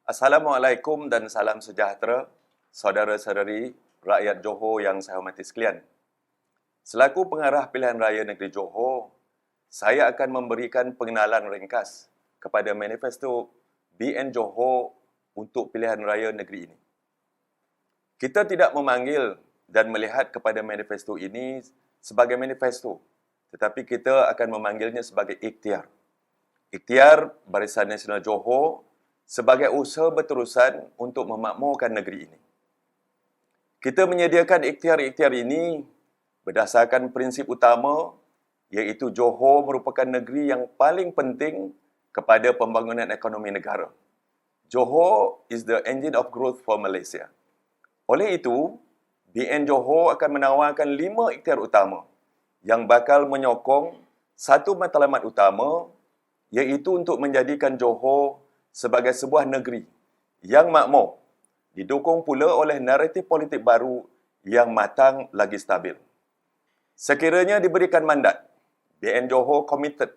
Assalamualaikum dan salam sejahtera, saudara-saudari, rakyat Johor yang saya hormati sekalian. Selaku pengarah pilihan raya negeri Johor, saya akan memberikan pengenalan ringkas kepada manifesto BN Johor untuk pilihan raya negeri ini. Kita tidak memanggil dan melihat kepada manifesto ini sebagai manifesto, tetapi kita akan memanggilnya sebagai ikhtiar. Ikhtiar Barisan Nasional Johor sebagai usaha berterusan untuk memakmurkan negeri ini. Kita menyediakan ikhtiar-ikhtiar ini berdasarkan prinsip utama iaitu Johor merupakan negeri yang paling penting kepada pembangunan ekonomi negara. Johor is the engine of growth for Malaysia. Oleh itu, BN Johor akan menawarkan 5 ikhtiar utama yang bakal menyokong satu matlamat utama iaitu untuk menjadikan Johor sebagai sebuah negeri yang makmur, didukung pula oleh naratif politik baru yang matang lagi stabil. Sekiranya diberikan mandat, BN Johor komited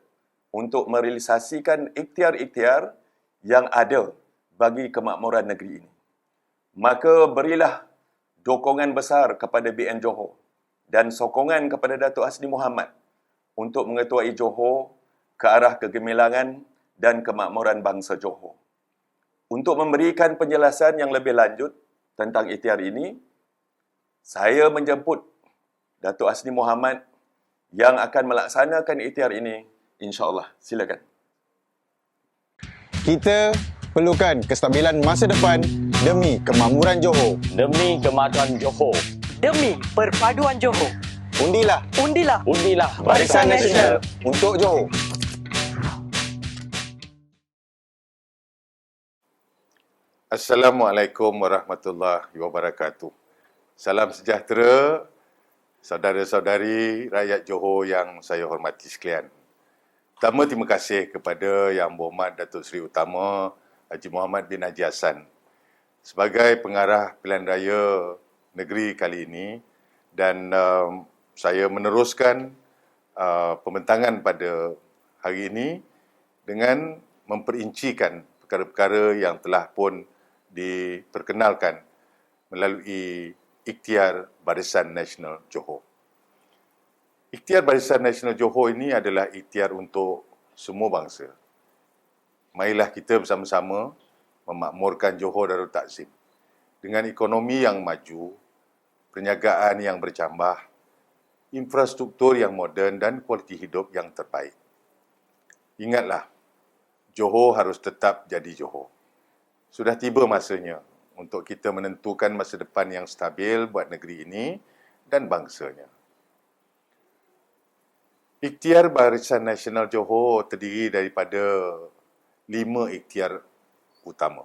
untuk merealisasikan ikhtiar-ikhtiar yang ada bagi kemakmuran negeri ini. Maka berilah dokongan besar kepada BN Johor dan sokongan kepada Datuk Hasni Mohamad untuk mengetuai Johor ke arah kegemilangan dan kemakmuran bangsa Johor. Untuk memberikan penjelasan yang lebih lanjut tentang ikhtiar ini, saya menjemput Datuk Hasni Mohamad yang akan melaksanakan ikhtiar ini, insya-Allah. Silakan. Kita perlukan kestabilan masa depan demi kemakmuran Johor. Demi kemajuan Johor. Demi perpaduan Johor. Undilah Undilah Barisan Nasional untuk Johor. Assalamualaikum warahmatullahi wabarakatuh. Salam sejahtera, saudara-saudari rakyat Johor yang saya hormati sekalian. Pertama, terima kasih kepada Yang Berhormat Datuk Seri Utama Haji Muhammad bin Haji Hassan sebagai pengarah pilihan raya negeri kali ini, dan saya meneruskan pembentangan pada hari ini dengan memperincikan perkara-perkara yang telah pun diperkenalkan melalui ikhtiar Barisan Nasional Johor. Ikhtiar Barisan Nasional Johor ini adalah ikhtiar untuk semua bangsa. Marilah kita bersama-sama memakmurkan Johor Darul Takzim dengan ekonomi yang maju, perniagaan yang bercambah, infrastruktur yang moden dan kualiti hidup yang terbaik. Ingatlah, Johor harus tetap jadi Johor. Sudah tiba masanya untuk kita menentukan masa depan yang stabil buat negeri ini dan bangsanya. Ikhtiar Barisan Nasional Johor terdiri daripada 5 ikhtiar utama.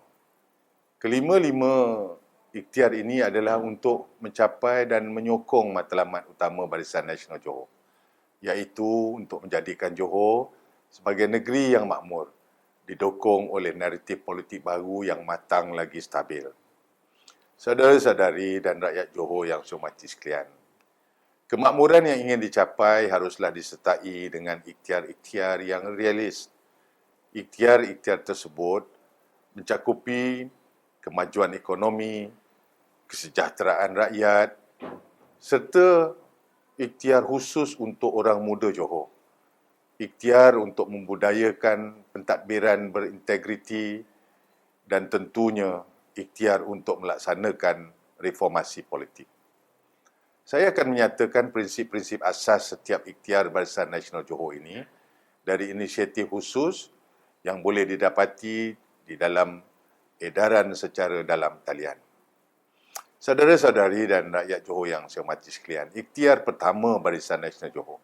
Kelima-lima ikhtiar ini adalah untuk mencapai dan menyokong matlamat utama Barisan Nasional Johor, iaitu untuk menjadikan Johor sebagai negeri yang makmur, didukung oleh naratif politik baru yang matang lagi stabil. Saudara-saudari dan rakyat Johor yang saya hormati sekalian, kemakmuran yang ingin dicapai haruslah disertai dengan ikhtiar-ikhtiar yang realis. Ikhtiar-ikhtiar tersebut mencakupi kemajuan ekonomi, kesejahteraan rakyat, serta ikhtiar khusus untuk orang muda Johor. Ikhtiar untuk membudayakan pentadbiran berintegriti, dan tentunya ikhtiar untuk melaksanakan reformasi politik. Saya akan menyatakan prinsip-prinsip asas setiap ikhtiar Barisan Nasional Johor ini dari inisiatif khusus yang boleh didapati di dalam edaran secara dalam talian. Saudara-saudari dan rakyat Johor yang saya hormati sekalian, ikhtiar pertama Barisan Nasional Johor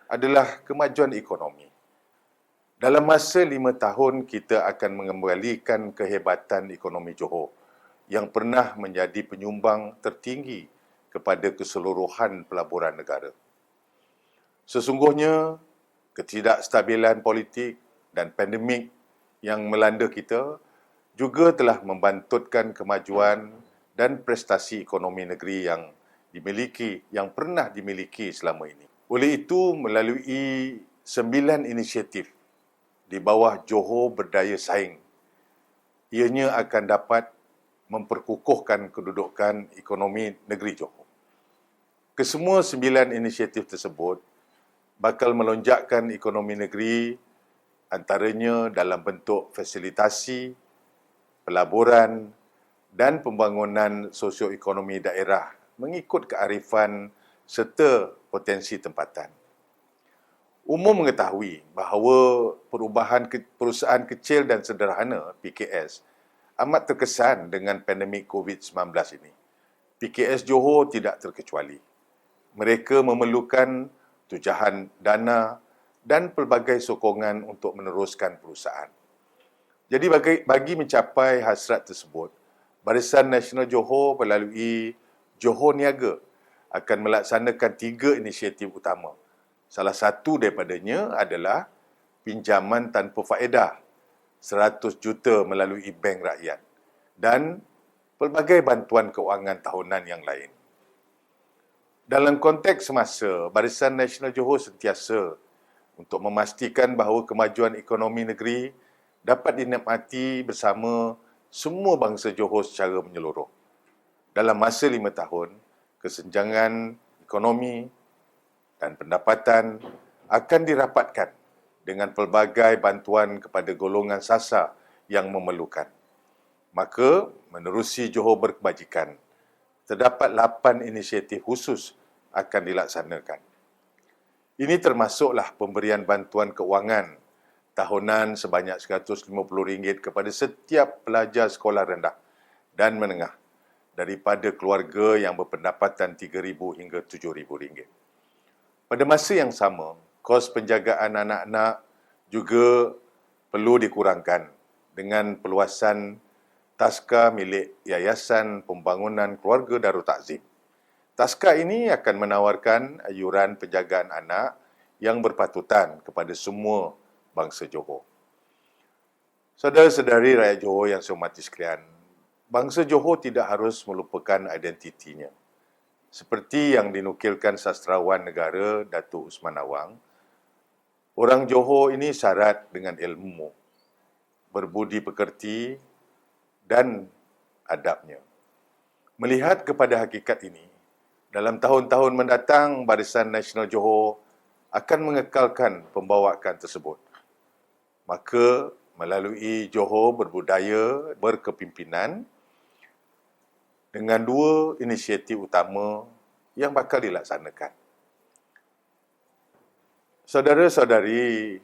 adalah kemajuan ekonomi. Dalam masa 5 tahun, kita akan mengembalikan kehebatan ekonomi Johor yang pernah menjadi penyumbang tertinggi kepada keseluruhan pelaburan negara. Sesungguhnya, ketidakstabilan politik dan pandemik yang melanda kita juga telah membantutkan kemajuan dan prestasi ekonomi negeri yang pernah dimiliki selama ini. Oleh itu, melalui 9 inisiatif di bawah Johor Berdaya Saing ianya akan dapat memperkukuhkan kedudukan ekonomi negeri Johor. Kesemua 9 inisiatif tersebut bakal melonjakkan ekonomi negeri, antaranya dalam bentuk fasilitasi, pelaburan dan pembangunan sosioekonomi daerah mengikut kearifan serta potensi tempatan. Umum mengetahui bahawa perubahan perusahaan kecil dan sederhana (PKS) amat terkesan dengan pandemik COVID-19 ini. PKS Johor tidak terkecuali. Mereka memerlukan tujahan dana dan pelbagai sokongan untuk meneruskan perusahaan. Jadi bagi mencapai hasrat tersebut, Barisan Nasional Johor melalui Johor Niaga akan melaksanakan 3 inisiatif utama. Salah satu daripadanya adalah pinjaman tanpa faedah 100 juta melalui Bank Rakyat dan pelbagai bantuan keuangan tahunan yang lain. Dalam konteks semasa, Barisan Nasional Johor sentiasa untuk memastikan bahawa kemajuan ekonomi negeri dapat dinikmati bersama semua bangsa Johor secara menyeluruh. Dalam masa 5 tahun, kesenjangan ekonomi dan pendapatan akan dirapatkan dengan pelbagai bantuan kepada golongan sasar yang memerlukan. Maka, menerusi Johor berkebajikan, terdapat 8 inisiatif khusus akan dilaksanakan. Ini termasuklah pemberian bantuan keuangan tahunan sebanyak RM150 kepada setiap pelajar sekolah rendah dan menengah daripada keluarga yang berpendapatan RM3,000 hingga RM7,000. Pada masa yang sama, kos penjagaan anak-anak juga perlu dikurangkan dengan perluasan taska milik Yayasan Pembangunan Keluarga Darul Takzim. Taska ini akan menawarkan ayuran penjagaan anak yang berpatutan kepada semua bangsa Johor. Saudara-saudari rakyat Johor yang saya hormati sekalian, bangsa Johor tidak harus melupakan identitinya. Seperti yang dinukilkan sastrawan negara Datuk Usman Awang, orang Johor ini syarat dengan ilmu, berbudi pekerti dan adabnya. Melihat kepada hakikat ini, dalam tahun-tahun mendatang, Barisan Nasional Johor akan mengekalkan pembawaan tersebut. Maka, melalui Johor Berbudaya Berkepimpinan, dengan 2 inisiatif utama yang bakal dilaksanakan. Saudara-saudari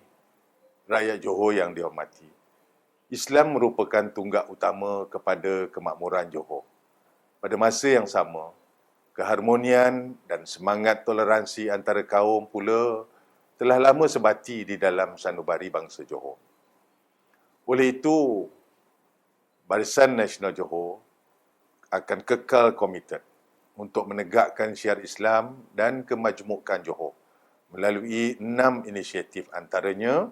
rakyat Johor yang dihormati, Islam merupakan tunggak utama kepada kemakmuran Johor. Pada masa yang sama, keharmonian dan semangat toleransi antara kaum pula telah lama sebati di dalam sanubari bangsa Johor. Oleh itu, Barisan Nasional Johor akan kekal komited untuk menegakkan syiar Islam dan kemajmukan Johor melalui 6 inisiatif, antaranya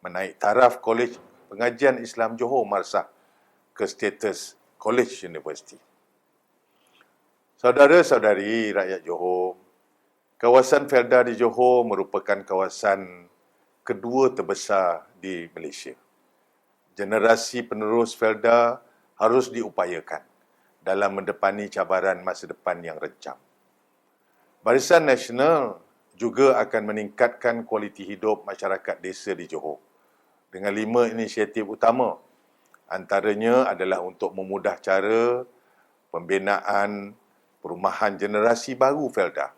menaik taraf Kolej Pengajian Islam Johor Marsah ke status College University. Saudara-saudari rakyat Johor, kawasan Felda di Johor merupakan kawasan kedua terbesar di Malaysia. Generasi penerus Felda harus diupayakan dalam mendepani cabaran masa depan yang rencam. Barisan Nasional juga akan meningkatkan kualiti hidup masyarakat desa di Johor dengan 5 inisiatif utama. Antaranya adalah untuk memudah cara pembinaan perumahan generasi baru Felda.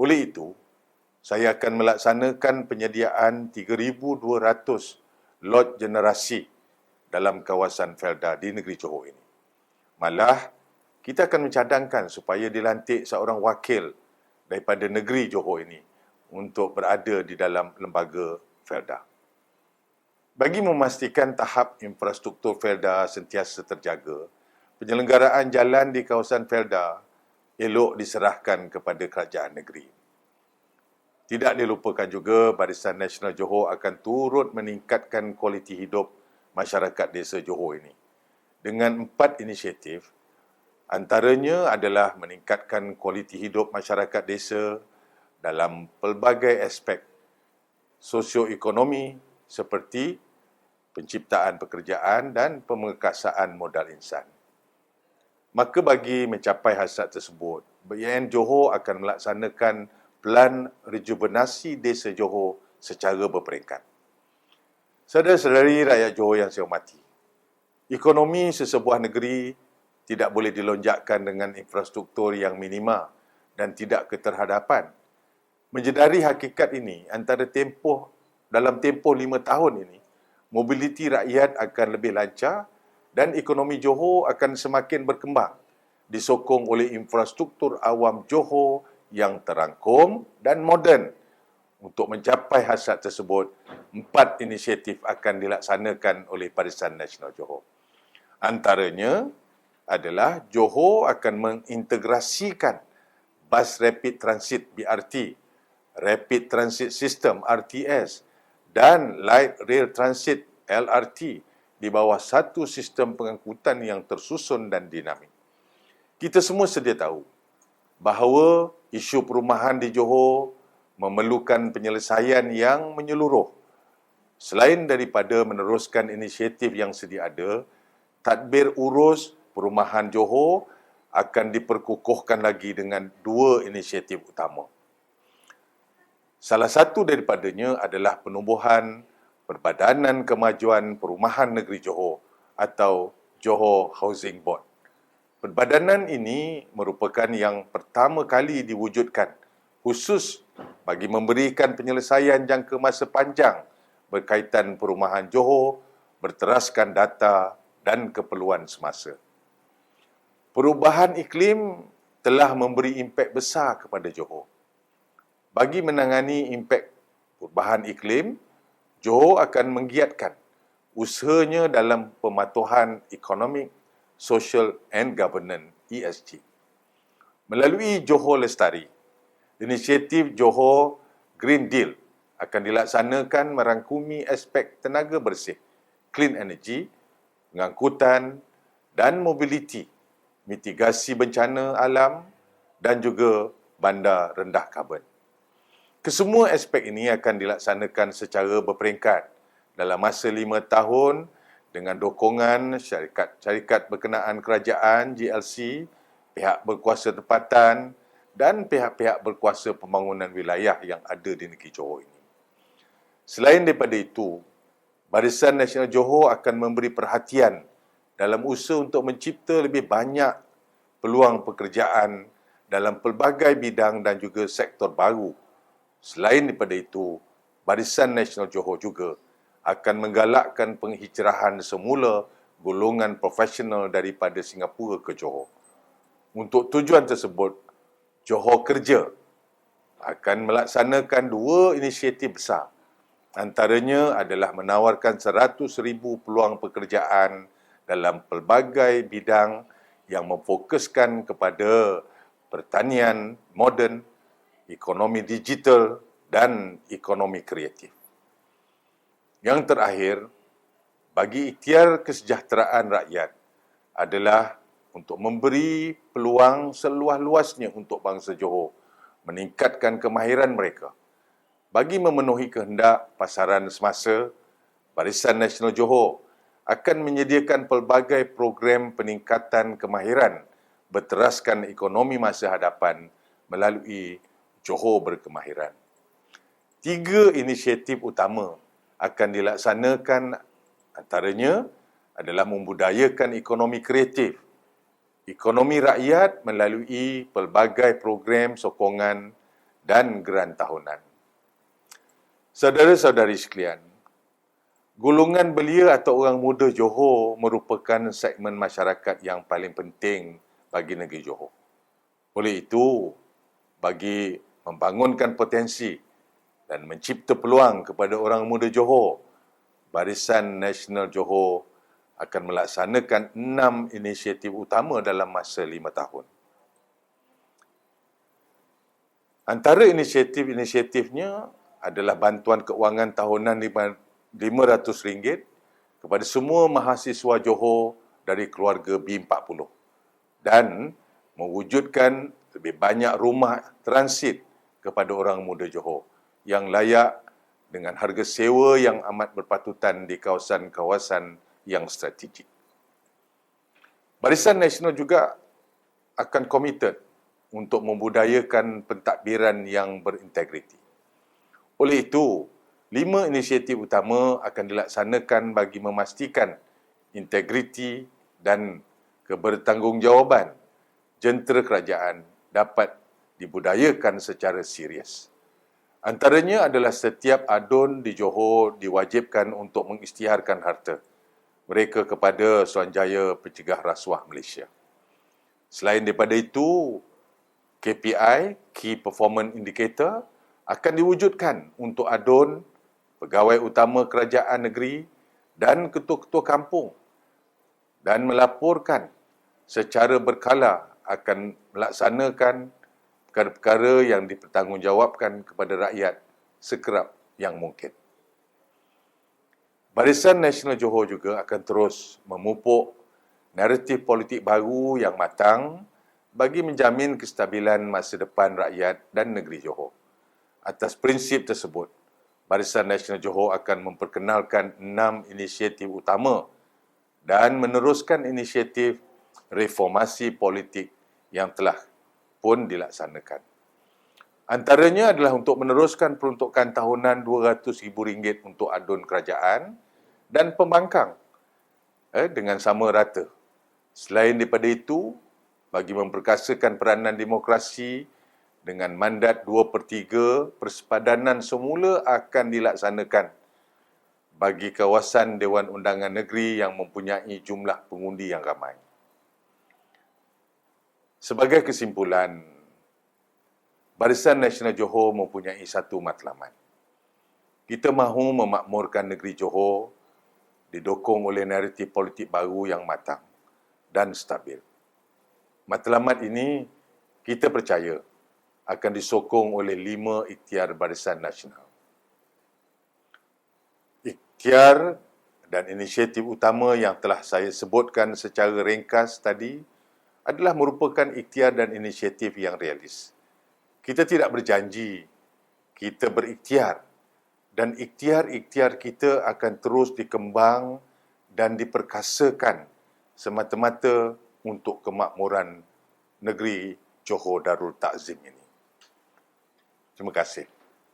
Oleh itu, saya akan melaksanakan penyediaan 3,200 lot generasi dalam kawasan Felda di negeri Johor ini. Malah, kita akan mencadangkan supaya dilantik seorang wakil daripada negeri Johor ini untuk berada di dalam lembaga Felda. Bagi memastikan tahap infrastruktur Felda sentiasa terjaga, penyelenggaraan jalan di kawasan Felda elok diserahkan kepada kerajaan negeri. Tidak dilupakan juga, Barisan Nasional Johor akan turut meningkatkan kualiti hidup masyarakat desa Johor ini dengan 4 inisiatif, antaranya adalah meningkatkan kualiti hidup masyarakat desa dalam pelbagai aspek sosioekonomi seperti penciptaan pekerjaan dan pemekasaan modal insan. Maka bagi mencapai hasrat tersebut, BIN Johor akan melaksanakan Pelan Rejuvenasi Desa Johor secara berperingkat. Saudara-saudari rakyat Johor yang saya hormati, ekonomi sesebuah negeri tidak boleh dilonjakkan dengan infrastruktur yang minima dan tidak keterhadapan. Menjedari hakikat ini, dalam tempoh 5 tahun ini, mobiliti rakyat akan lebih lancar dan ekonomi Johor akan semakin berkembang, disokong oleh infrastruktur awam Johor yang terangkum dan moden. Untuk mencapai hasrat tersebut, 4 inisiatif akan dilaksanakan oleh Barisan Nasional Johor. Antaranya adalah Johor akan mengintegrasikan bas rapid transit BRT, Rapid Transit System RTS dan Light Rail Transit LRT di bawah satu sistem pengangkutan yang tersusun dan dinamik. Kita semua sedia tahu bahawa isu perumahan di Johor memerlukan penyelesaian yang menyeluruh. Selain daripada meneruskan inisiatif yang sedia ada, tadbir urus perumahan Johor akan diperkukuhkan lagi dengan 2 inisiatif utama. Salah satu daripadanya adalah penubuhan Perbadanan Kemajuan Perumahan Negeri Johor atau Johor Housing Board. Perbadanan ini merupakan yang pertama kali diwujudkan khusus bagi memberikan penyelesaian jangka masa panjang berkaitan perumahan Johor berteraskan data dan keperluan semasa. Perubahan iklim telah memberi impak besar kepada Johor. Bagi menangani impak perubahan iklim, Johor akan menggiatkan usahanya dalam pematuhan Economic, Social and Governance ESG. Melalui Johor Lestari, inisiatif Johor Green Deal akan dilaksanakan merangkumi aspek tenaga bersih, clean energy, pengangkutan dan mobiliti, mitigasi bencana alam dan juga bandar rendah karbon. Kesemua aspek ini akan dilaksanakan secara berperingkat dalam masa 5 tahun dengan dukungan syarikat berkenaan kerajaan GLC, pihak berkuasa tempatan dan pihak-pihak berkuasa pembangunan wilayah yang ada di negeri Johor ini. Selain daripada itu, Barisan Nasional Johor akan memberi perhatian dalam usaha untuk mencipta lebih banyak peluang pekerjaan dalam pelbagai bidang dan juga sektor baru. Selain daripada itu, Barisan Nasional Johor juga akan menggalakkan penghijrahan semula golongan profesional daripada Singapura ke Johor. Untuk tujuan tersebut, Johor Kerja akan melaksanakan 2 inisiatif besar. Antaranya adalah menawarkan 100,000 peluang pekerjaan dalam pelbagai bidang yang memfokuskan kepada pertanian moden, ekonomi digital dan ekonomi kreatif. Yang terakhir, bagi ikhtiar kesejahteraan rakyat adalah untuk memberi peluang seluas-luasnya untuk bangsa Johor meningkatkan kemahiran mereka. Bagi memenuhi kehendak pasaran semasa, Barisan Nasional Johor akan menyediakan pelbagai program peningkatan kemahiran berteraskan ekonomi masa hadapan melalui Johor Berkemahiran. 3 inisiatif utama akan dilaksanakan, antaranya adalah membudayakan ekonomi kreatif, ekonomi rakyat melalui pelbagai program sokongan dan geran tahunan. Saudara-saudari sekalian, golongan belia atau orang muda Johor merupakan segmen masyarakat yang paling penting bagi negeri Johor. Oleh itu, bagi membangunkan potensi dan mencipta peluang kepada orang muda Johor, Barisan Nasional Johor akan melaksanakan 6 inisiatif utama dalam masa 5 tahun. Antara inisiatif-inisiatifnya adalah bantuan keuangan tahunan RM500 kepada semua mahasiswa Johor dari keluarga B40 dan mewujudkan lebih banyak rumah transit kepada orang muda Johor yang layak dengan harga sewa yang amat berpatutan di kawasan-kawasan yang strategik. Barisan Nasional juga akan komited untuk membudayakan pentadbiran yang berintegriti. Oleh itu, 5 inisiatif utama akan dilaksanakan bagi memastikan integriti dan kebertanggungjawaban jentera kerajaan dapat dibudayakan secara serius. Antaranya adalah setiap adun di Johor diwajibkan untuk mengisytiharkan harta mereka kepada Suruhanjaya Pencegah Rasuah Malaysia. Selain daripada itu, KPI, Key Performance Indicator, akan diwujudkan untuk adun, pegawai utama kerajaan negeri dan ketua-ketua kampung dan melaporkan secara berkala akan melaksanakan perkara-perkara yang dipertanggungjawabkan kepada rakyat sekerap yang mungkin. Barisan Nasional Johor juga akan terus memupuk naratif politik baru yang matang bagi menjamin kestabilan masa depan rakyat dan negeri Johor. Atas prinsip tersebut, Barisan Nasional Johor akan memperkenalkan 6 inisiatif utama dan meneruskan inisiatif reformasi politik yang telah pun dilaksanakan. Antaranya adalah untuk meneruskan peruntukan tahunan RM200,000 untuk adun kerajaan dan pembangkang dengan sama rata. Selain daripada itu, bagi memperkasakan peranan demokrasi dengan mandat 2/3, persepadanan semula akan dilaksanakan bagi kawasan Dewan Undangan Negeri yang mempunyai jumlah pengundi yang ramai. Sebagai kesimpulan, Barisan Nasional Johor mempunyai satu matlamat. Kita mahu memakmurkan negeri Johor didukung oleh naratif politik baru yang matang dan stabil. Matlamat ini kita percaya akan disokong oleh 5 ikhtiar Barisan Nasional. Ikhtiar dan inisiatif utama yang telah saya sebutkan secara ringkas tadi adalah merupakan ikhtiar dan inisiatif yang realis. Kita tidak berjanji, kita berikhtiar dan ikhtiar-ikhtiar kita akan terus dikembang dan diperkasakan semata-mata untuk kemakmuran negeri Johor Darul Takzim ini. Terima kasih.